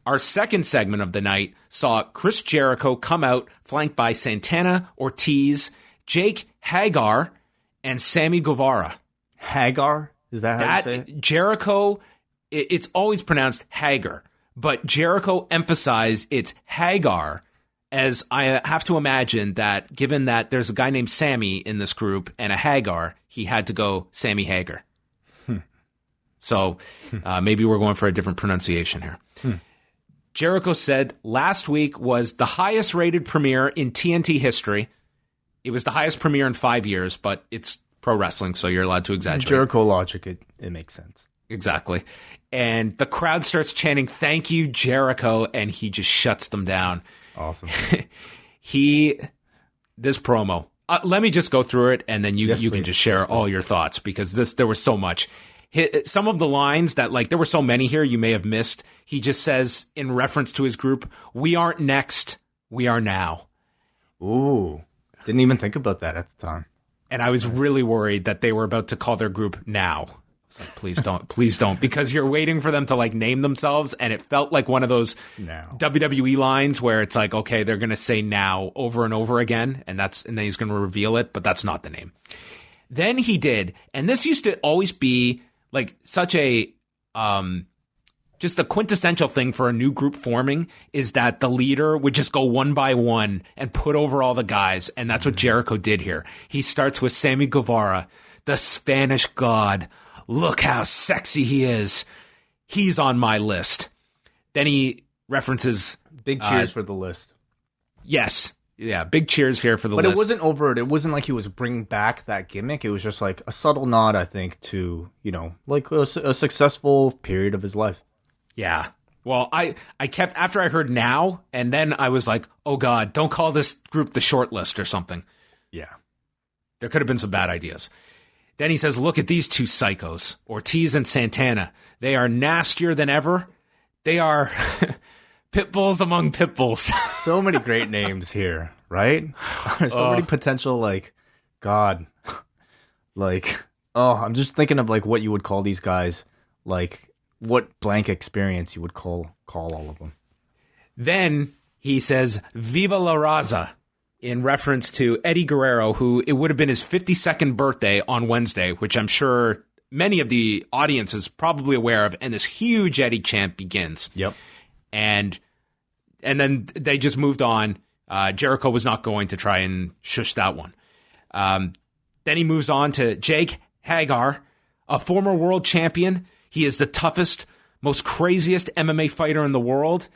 Our second segment of the night saw Chris Jericho come out, flanked by Santana, Ortiz, Jake Hagar, and Sammy Guevara. Hagar? Is that how you say it? Jericho, it's always pronounced Hagar, but Jericho emphasized it's Hagar, as I have to imagine that given that there's a guy named Sammy in this group and a Hagar, he had to go Sammy Hagar. So maybe we're going for a different pronunciation here. Jericho said last week was the highest rated premiere in TNT history. It was the highest premiere in 5 years, but it's pro wrestling, so you're allowed to exaggerate. Jericho logic, it makes sense. Exactly. And the crowd starts chanting, "Thank you, Jericho," and he just shuts them down. Awesome. This promo, let me just go through it, and then you Yes, can please. just share all your thoughts, because there was so much. Some of the lines that, like, there were so many here you may have missed. He just says, in reference to his group, "We aren't next, we are now." Ooh, didn't even think about that at the time. And I was really worried that they were about to call their group Now. It's like, please don't, because you're waiting for them to, like, name themselves, and it felt like one of those Now. WWE lines where it's like, okay, they're going to say Now over and over again, and then he's going to reveal it, but that's not the name. Then he did, and this used to always be like such a just a quintessential thing for a new group forming, is that the leader would just go one by one and put over all the guys, and that's what Jericho did here. He starts with Sammy Guevara, the Spanish god. "Look how sexy he is. He's on my list." Then he references... Big cheers for the list. Yes. Yeah, big cheers here for the list. But it wasn't overt. It wasn't like he was bringing back that gimmick. It was just like a subtle nod, I think, to, like a successful period of his life. Yeah. Well, I kept, after I heard Now, and then I was like, oh God, don't call this group the Short List or something. Yeah. There could have been some bad ideas. Then he says, "Look at these two psychos, Ortiz and Santana. They are nastier than ever. They are pit bulls among pit bulls." So many great names here, right? There's so many potential, like, God. Like, I'm just thinking of, like, what you would call these guys, like, what blank experience you would call all of them. Then he says, "Viva la Raza," in reference to Eddie Guerrero, who it would have been his 52nd birthday on Wednesday, which I'm sure many of the audience is probably aware of, and this huge Eddie chant begins. Yep. And then they just moved on. Jericho was not going to try and shush that one. Then he moves on to Jake Hagar, a former world champion. He is the toughest, most craziest MMA fighter in the world.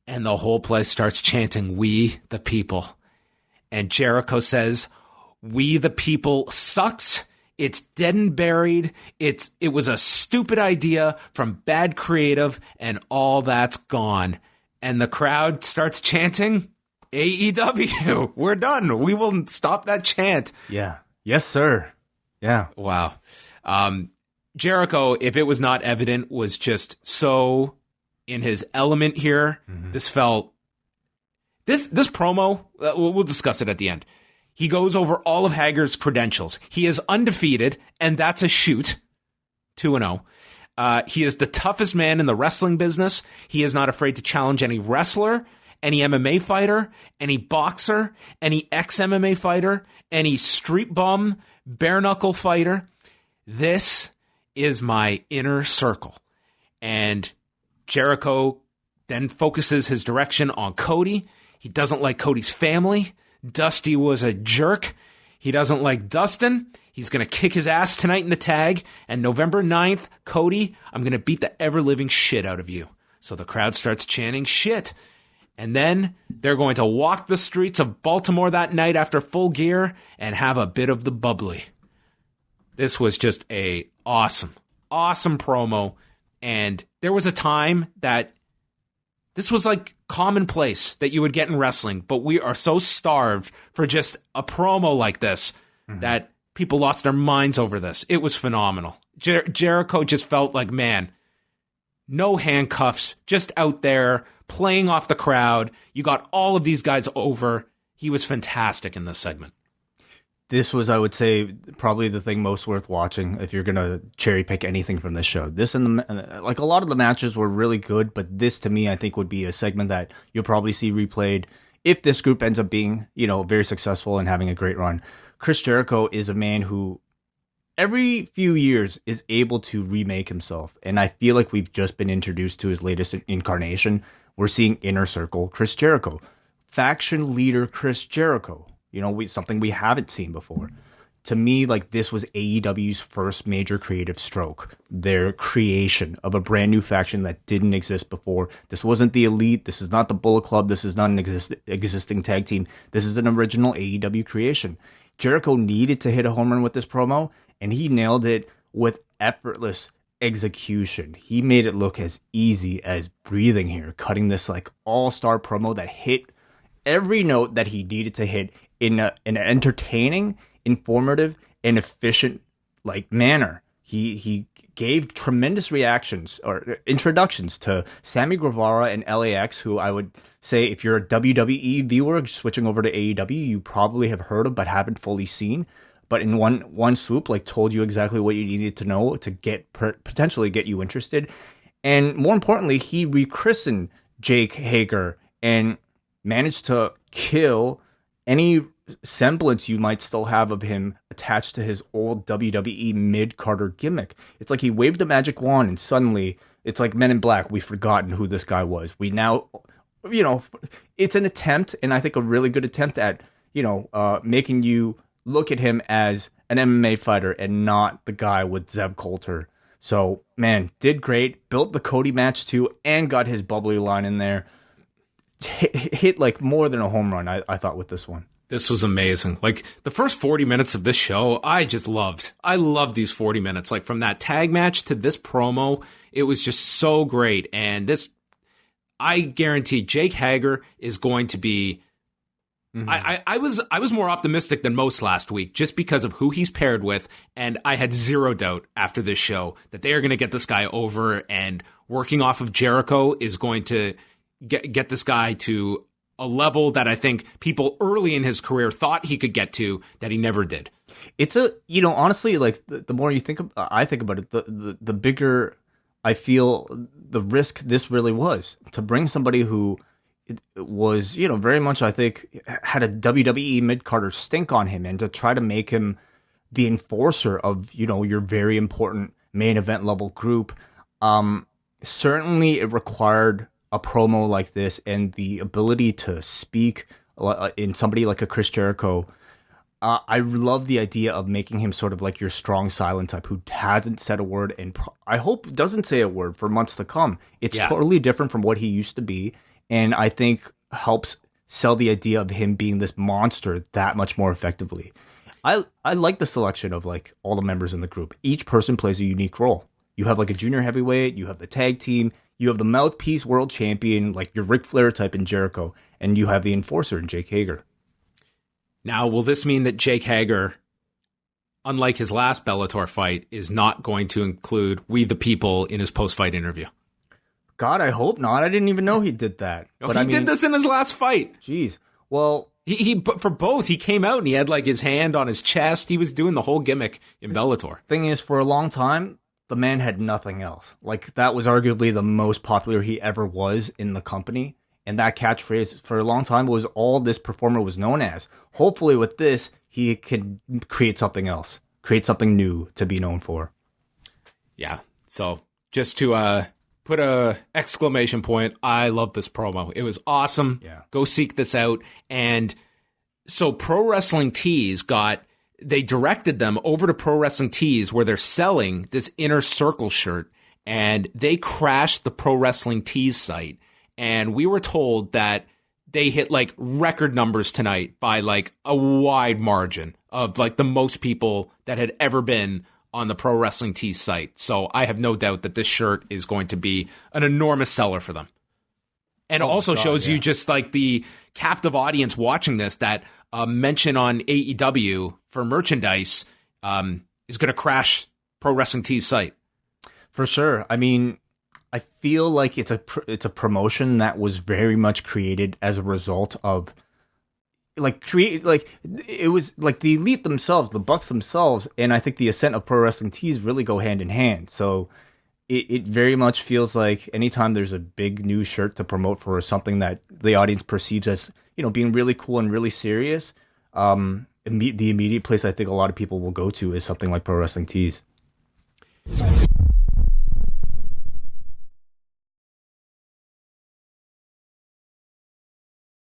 And the whole place starts chanting, "We the people." And Jericho says, "We the people sucks. It's dead and buried. It was a stupid idea from bad creative, and all that's gone." And the crowd starts chanting, "AEW, we're done. We will stop that chant." Yeah. Yes, sir. Yeah. Wow. Jericho, if it was not evident, was just so in his element here. Mm-hmm. This promo, we'll discuss it at the end. He goes over all of Hager's credentials. He is undefeated, and that's a shoot. 2-0. He is the toughest man in the wrestling business. He is not afraid to challenge any wrestler, any MMA fighter, any boxer, any ex-MMA fighter, any street bum, bare knuckle fighter. This is my inner circle. And Jericho then focuses his direction on Cody. He doesn't like Cody's family. Dusty was a jerk. He doesn't like Dustin. He's going to kick his ass tonight in the tag. And November 9th, Cody, I'm going to beat the ever-living shit out of you. So the crowd starts chanting shit. And then they're going to walk the streets of Baltimore that night after Full Gear and have a bit of the bubbly. This was just a awesome promo. And there was a time that this was like commonplace that you would get in wrestling, but we are so starved for just a promo like this that people lost their minds over this. It was phenomenal. Jericho just felt like, man, no handcuffs, just out there playing off the crowd. You got all of these guys over. He was fantastic in this segment. this was, I would say, probably the thing most worth watching if you're gonna cherry pick anything from this show. This and like a lot of the matches were really good, but this to me, I think, would be a segment that you'll probably see replayed if this group ends up being, very successful and having a great run. Chris Jericho is a man who every few years is able to remake himself, and I feel like we've just been introduced to his latest incarnation. We're seeing Inner Circle Chris Jericho, faction leader Chris Jericho. Something we haven't seen before. To me, like, this was AEW's first major creative stroke. Their creation of a brand new faction that didn't exist before. This wasn't the Elite. This is not the Bullet Club. This is not an existing tag team. This is an original AEW creation. Jericho needed to hit a home run with this promo, and he nailed it with effortless execution. He made it look as easy as breathing here, cutting this like all-star promo that hit every note that he needed to hit in an entertaining, informative, and efficient manner. He gave tremendous reactions or introductions to Sammy Guevara and LAX, who I would say if you're a WWE viewer switching over to AEW, you probably have heard of but haven't fully seen. But in one swoop, told you exactly what you needed to know to potentially get you interested. And more importantly, he rechristened Jake Hager and managed to kill any semblance you might still have of him attached to his old WWE mid-Carter gimmick. It's like he waved a magic wand and suddenly it's like Men in Black. We've forgotten who this guy was. We now, it's an attempt, and I think a really good attempt at, making you look at him as an MMA fighter and not the guy with Zeb Coulter. So, man, did great. Built the Cody match too and got his bubbly line in there. Hit like more than a home run, I thought, with this one. This was amazing. Like, the first 40 minutes of this show, I just loved. I loved these 40 minutes. Like, from that tag match to this promo, it was just so great. And this, I guarantee Jake Hager is going to be... Mm-hmm. I was more optimistic than most last week just because of who he's paired with, and I had zero doubt after this show that they are going to get this guy over, and working off of Jericho is going to get this guy to a level that I think people early in his career thought he could get to that he never did. It's honestly, like, the more you think I think about it, the bigger I feel the risk this really was to bring somebody who was, very much, I think, had a WWE mid-Carter stink on him, and to try to make him the enforcer of, your very important main event level group. Certainly it required a promo like this and the ability to speak in somebody like a Chris Jericho. I love the idea of making him sort of like your strong silent type who hasn't said a word and I hope doesn't say a word for months to come. It's totally different from what he used to be. And I think helps sell the idea of him being this monster that much more effectively. I like the selection of like all the members in the group. Each person plays a unique role. You have like a junior heavyweight, you have the tag team, you have the mouthpiece world champion, like your Ric Flair type in Jericho, and you have the enforcer in Jake Hager. Now, will this mean that Jake Hager, unlike his last Bellator fight, is not going to include We the People in his post-fight interview? God, I hope not. I didn't even know he did that. But he did this in his last fight. Jeez. Well, he for both, he came out and he had like his hand on his chest. He was doing the whole gimmick in Bellator. Thing is, for a long time, the man had nothing else. Like, that was arguably the most popular he ever was in the company. And that catchphrase for a long time was all this performer was known as. Hopefully with this, he could create something else. Create something new to be known for. Yeah. So just to put a exclamation point, I love this promo. It was awesome. Yeah. Go seek this out. And so Pro Wrestling Tees they directed them over to Pro Wrestling Tees where they're selling this Inner Circle shirt, and they crashed the Pro Wrestling Tees site. And we were told that they hit like record numbers tonight by like a wide margin of like the most people that had ever been on the Pro Wrestling Tees site. So I have no doubt that this shirt is going to be an enormous seller for them. And also shows you just like the captive audience watching this, that mention on AEW for merchandise is going to crash Pro Wrestling Tees site. For sure. I mean, I feel like it's a promotion that was very much created as a result of like create like it was like the elite themselves, the Bucks themselves, and I think the ascent of pro wrestling tees really go hand in hand. So it very much feels like anytime there's a big new shirt to promote for something that the audience perceives as, you know, being really cool and really serious, the immediate place I think a lot of people will go to is something like pro wrestling tees.